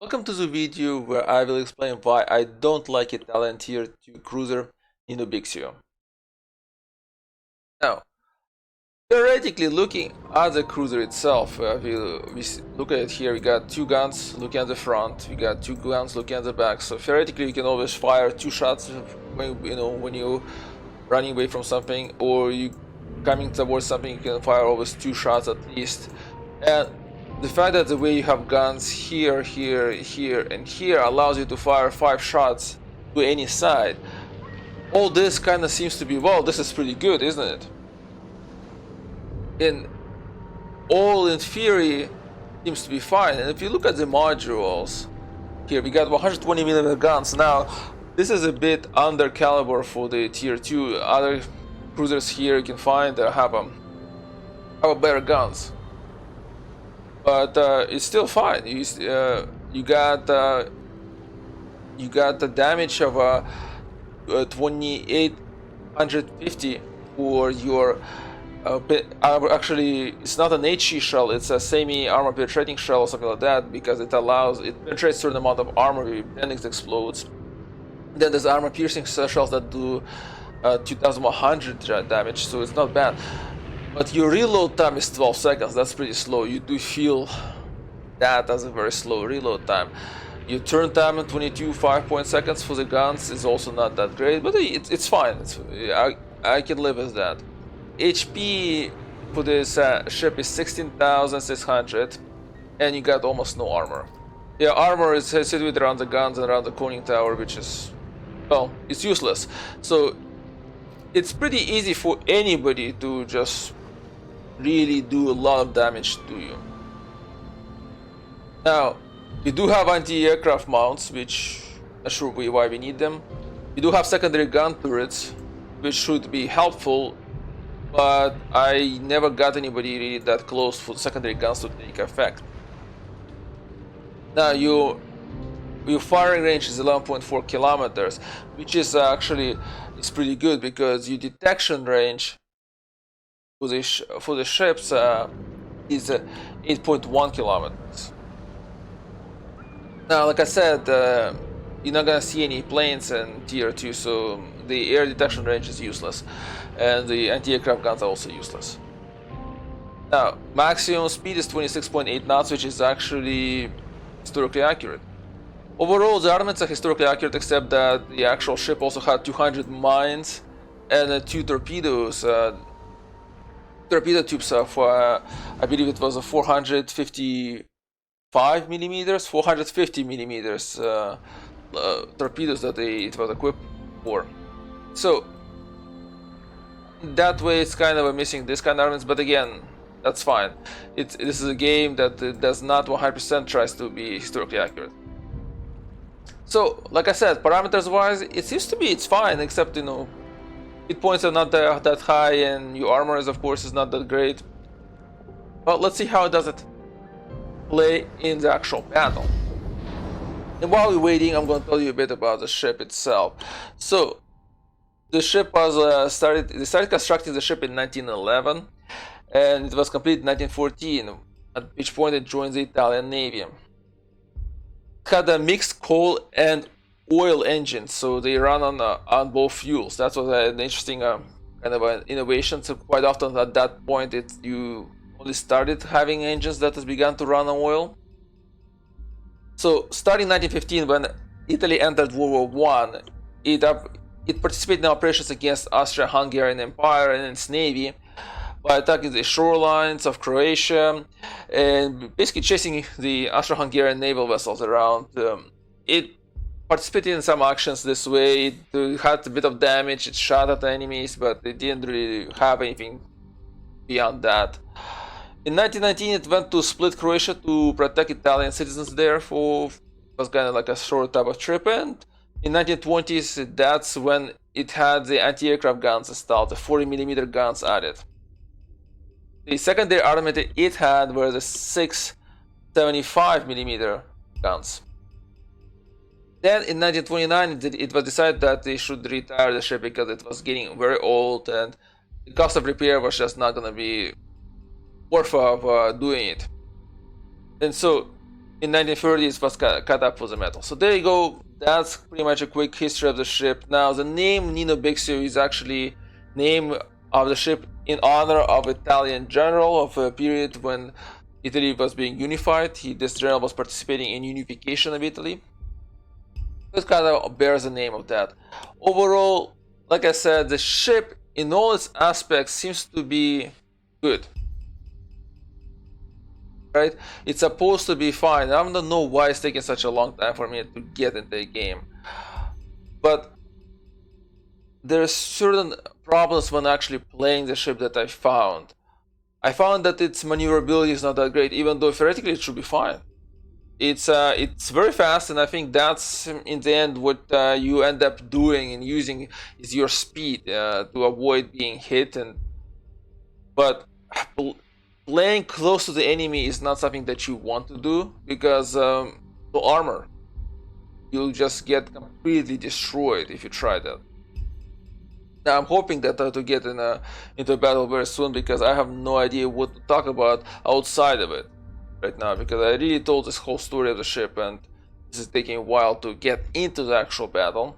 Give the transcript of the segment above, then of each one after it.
Welcome to the video where I will explain why I don't like Italian Tier 2 cruiser Nino Bixio. Now, theoretically looking at the cruiser itself, we look at it here, we got two guns looking at the front, we got two guns looking at the back, so theoretically you can always fire two shots when you're running away from something or you coming towards something, you can fire always two shots at least. And the fact that the way you have guns here, here, here, and here allows you to fire 5 shots to any side. All this kind of seems to be, well, this is pretty good, isn't it? And all in theory seems to be fine. And if you look at the modules, here we got 120mm guns. Now, this is a bit under caliber for the Tier 2. Other cruisers here you can find that have better guns. But it's still fine. You got the damage of 2850 for your actually it's not an HE shell, it's a semi armor penetrating shell or something like that, because it penetrates a certain amount of armor, then it explodes. Then there's armor piercing shells that do 2100 damage, so it's not bad. But your reload time is 12 seconds, that's pretty slow. You do feel that as a very slow reload time. Your turn time in 5 seconds for the guns is also not that great, but it's fine. I can live with that. HP for this ship is 16,600, and you got almost no armor. Yeah, armor is situated around the guns and around the conning tower, which is, well, it's useless. So it's pretty easy for anybody to just really do a lot of damage to you. Now, you do have anti-aircraft mounts, which I'm not sure why we need them. You do have secondary gun turrets, which should be helpful, but I never got anybody really that close for secondary guns to take effect. Now, your firing range is 11.4 kilometers, which is actually it's pretty good, because your detection range for the ships is 8.1 kilometers. Now, like I said, you're not gonna see any planes in Tier 2, so the air detection range is useless, and the anti-aircraft guns are also useless. Now, maximum speed is 26.8 knots, which is actually historically accurate. Overall, the armaments are historically accurate, except that the actual ship also had 200 mines and 2 torpedoes. Torpedo tubes of, I believe it was a 455 millimeters, 450 millimeters torpedoes that it was equipped for. So that way, it's kind of missing this kind of armaments, but again, that's fine. This is a game that does not 100% tries to be historically accurate. So, like I said, parameters-wise, it seems to be it's fine, except, hit points are not that high, and your armor is, of course, is not that great. But let's see how does it play in the actual battle. And while we're waiting, I'm going to tell you a bit about the ship itself. So, the ship was they started constructing the ship in 1911, and it was completed in 1914, at which point it joined the Italian Navy. Had a mixed coal and oil engine, so they run on both fuels. That was an interesting kind of an innovation. So quite often at that point, you only started having engines that has begun to run on oil. So starting in 1915, when Italy entered World War I, it participated in operations against Austria-Hungarian Empire and its navy by attacking the shorelines of Croatia and basically chasing the Austro-Hungarian naval vessels around. It participated in some actions this way. It had a bit of damage, it shot at enemies, but it didn't really have anything beyond that. In 1919, it went to split Croatia to protect Italian citizens there. It was kind of like a short type of trip, and in 1920s, that's when it had the anti-aircraft guns installed, the 40mm guns added. The secondary armament it had were the 675mm guns. Then in 1929 it was decided that they should retire the ship because it was getting very old and the cost of repair was just not going to be worth of doing it. And so in 1930 it was cut up for the metal. So there you go. That's pretty much a quick history of the ship. Now the name Nino Bixio is actually name of the ship in honor of Italian general of a period when Italy was being unified. This general was participating in unification of Italy. It kind of bears the name of that. Overall, like I said, the ship in all its aspects seems to be good. Right? It's supposed to be fine. I don't know why it's taking such a long time for me to get into the game. But there's certain problems when actually playing the ship that I found. I found that its maneuverability is not that great, even though theoretically it should be fine. It's very fast, and I think that's in the end what you end up doing and using is your speed to avoid being hit. But playing close to the enemy is not something that you want to do because the armor, you'll just get completely destroyed if you try that. Now I'm hoping that to get into a battle very soon because I have no idea what to talk about outside of it right now, because I really told this whole story of the ship and this is taking a while to get into the actual battle.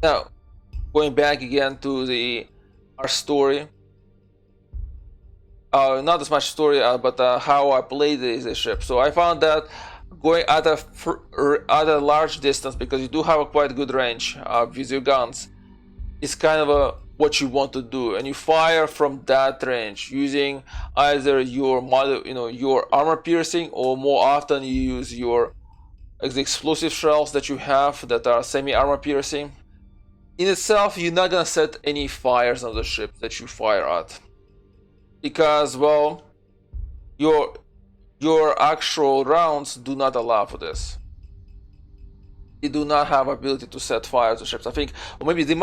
Now, going back again to our story. Not as much story, but how I played the ship. So I found that going at a large distance, because you do have a quite good range with your guns, is kind of what you want to do, and you fire from that range using either your your armor piercing, or more often you use the explosive shells that you have that are semi armor piercing. In itself, you're not gonna set any fires on the ship that you fire at, because well, your actual rounds do not allow for this. They do not have ability to set fire to ships. I think, or maybe they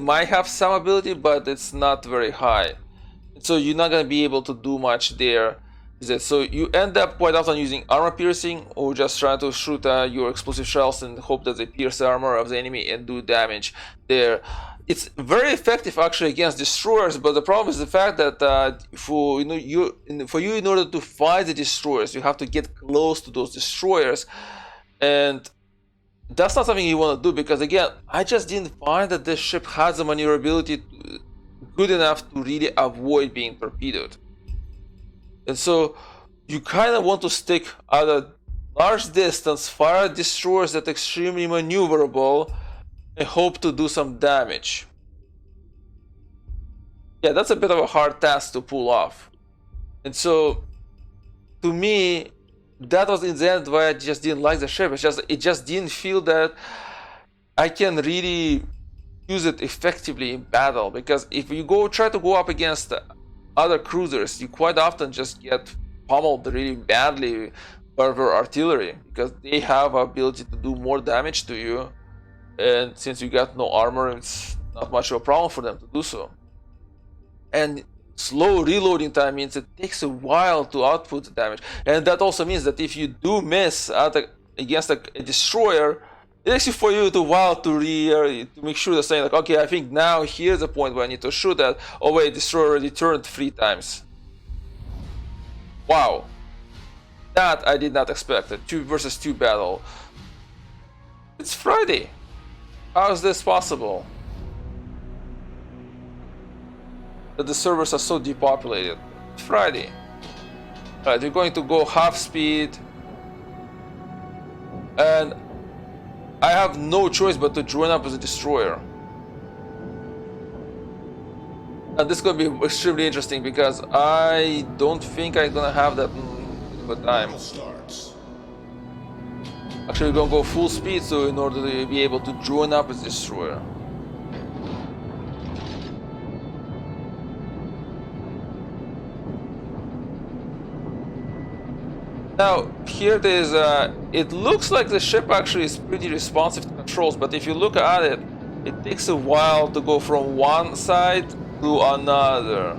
might have some ability, but it's not very high. So you're not gonna be able to do much there. So you end up quite often using armor piercing, or just trying to shoot your explosive shells and hope that they pierce the armor of the enemy and do damage there. It's very effective actually against destroyers, but the problem is the fact that for you in order to fight the destroyers, you have to get close to those destroyers, and that's not something you want to do, because again, I just didn't find that this ship has the maneuverability good enough to really avoid being torpedoed. And so you kind of want to stick at a large distance, fire destroyers that are extremely maneuverable, and hope to do some damage. Yeah, that's a bit of a hard task to pull off. And so, to me, that was in the end why I just didn't like the ship. It just didn't feel that I can really use it effectively in battle, because if you try to go up against other cruisers, you quite often just get pummeled really badly by their artillery, because they have ability to do more damage to you, and since you got no armor, it's not much of a problem for them to do so. And slow reloading time means it takes a while to output the damage, and that also means that if you do miss against a destroyer, it takes for you a while to make sure they're saying like, okay, I think now here's the point where I need to shoot that. Oh wait, destroyer already turned 3 times. Wow, that I did not expect. A 2 versus 2 battle. It's Friday. How is this possible? That the servers are so depopulated. It's Friday. Alright, we're going to go half speed, and I have no choice but to join up as a destroyer. And this is going to be extremely interesting, because I don't think I'm going to have that much of a time. Actually, we're going to go full speed, so in order to be able to join up as a destroyer. Now, here it looks like the ship actually is pretty responsive to controls, but if you look at it, it takes a while to go from one side to another.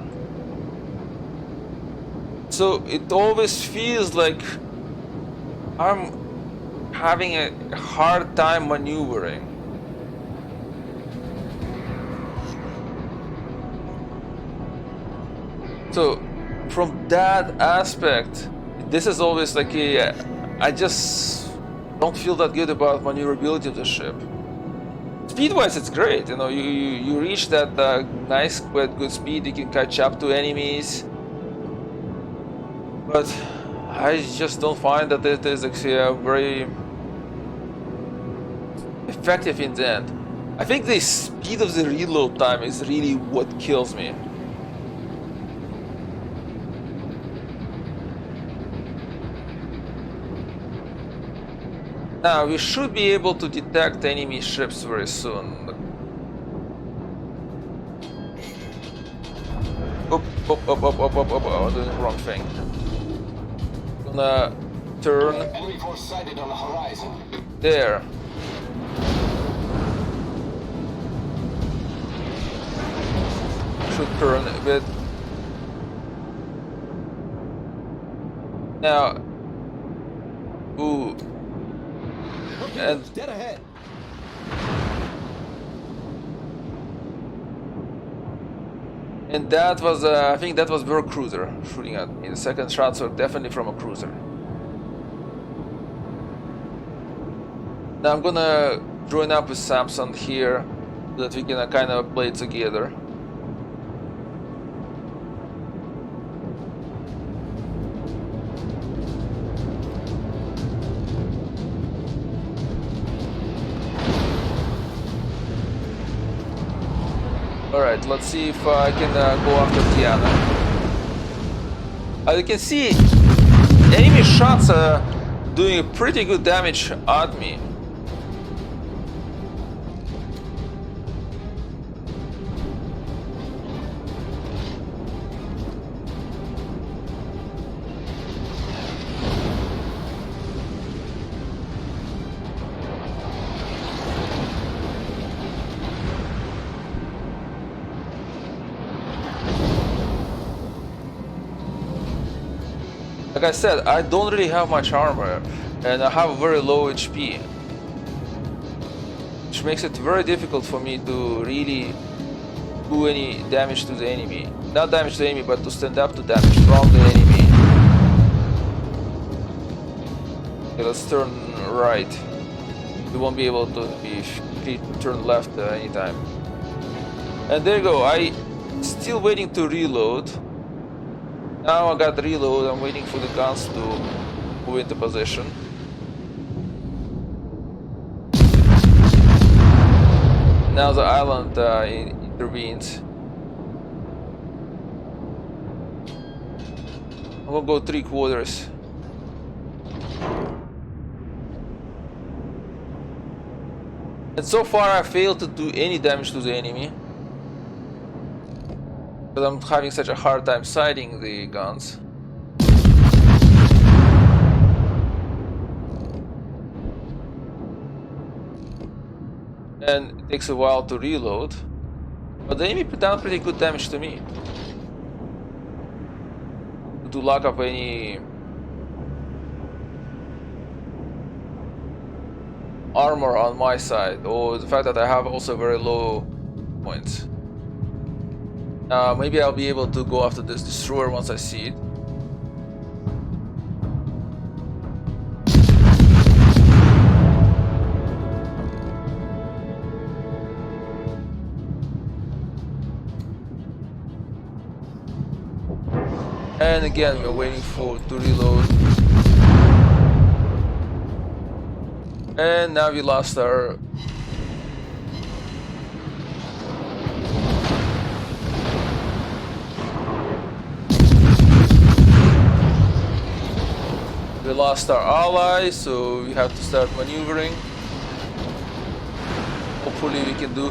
So it always feels like I'm having a hard time maneuvering. So from that aspect, it this is always like I just don't feel that good about maneuverability of the ship. Speed-wise, it's great. You know, you reach that nice, quite good speed. You can catch up to enemies, but I just don't find that it is actually very effective in the end. I think the speed of the reload time is really what kills me. Now we should be able to detect enemy ships very soon. Up, I'm doing the wrong thing. Gonna turn. Enemy force sighted on the horizon. There. Should turn a bit. Now. Ooh. And dead ahead. And that was, I think that was their cruiser shooting at me. The second shots were definitely from a cruiser. Now I'm gonna join up with Samson here so that we can kind of play together. Alright, let's see if I can go after Tiana. As you can see, enemy shots are doing pretty good damage at me. Like I said, I don't really have much armor, and I have very low HP, which makes it very difficult for me to really do any damage to the enemy. Not damage to the enemy, but to stand up to damage from the enemy. Okay, let's turn right. We won't be able to be free to turn left anytime. And there you go, I still waiting to reload. Now I got reload, I'm waiting for the guns to move into position. Now the island intervenes. I'm gonna go 3/4. And so far I failed to do any damage to the enemy. But I'm having such a hard time sighting the guns. And it takes a while to reload. But the enemy put down pretty good damage to me. To lack of any armor on my side, or the fact that I have also very low points. Maybe I'll be able to go after this destroyer once I see it. And again, we're waiting to reload. And now we lost our... We lost our ally, so we have to start maneuvering. Hopefully we can do...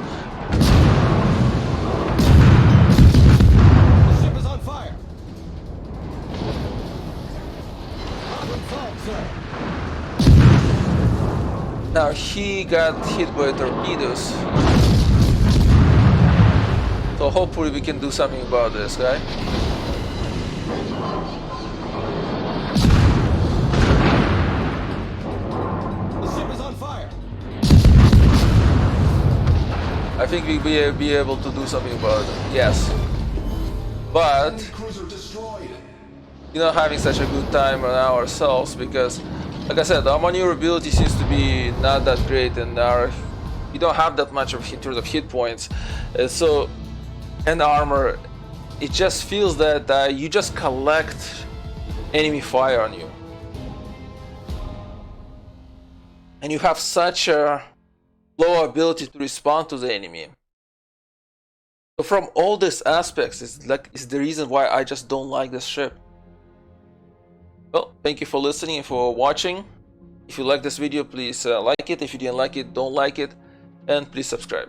The ship is on fire. Problem solved, sir. Now he got hit by torpedoes. So hopefully we can do something about this guy. I think we'll be able to do something about it. Yes. But... Cruiser destroyed. not having such a good time on ourselves because, like I said, our maneuverability seems to be not that great, and we don't have that much of in terms of hit points, and armor. It just feels that you just collect enemy fire on you, and you have such a low ability to respond to the enemy. So from all these aspects, it's the reason why I just don't like this ship. Well, thank you for listening and for watching. If you like this video, please like it. If you didn't like it, don't like it, and please subscribe.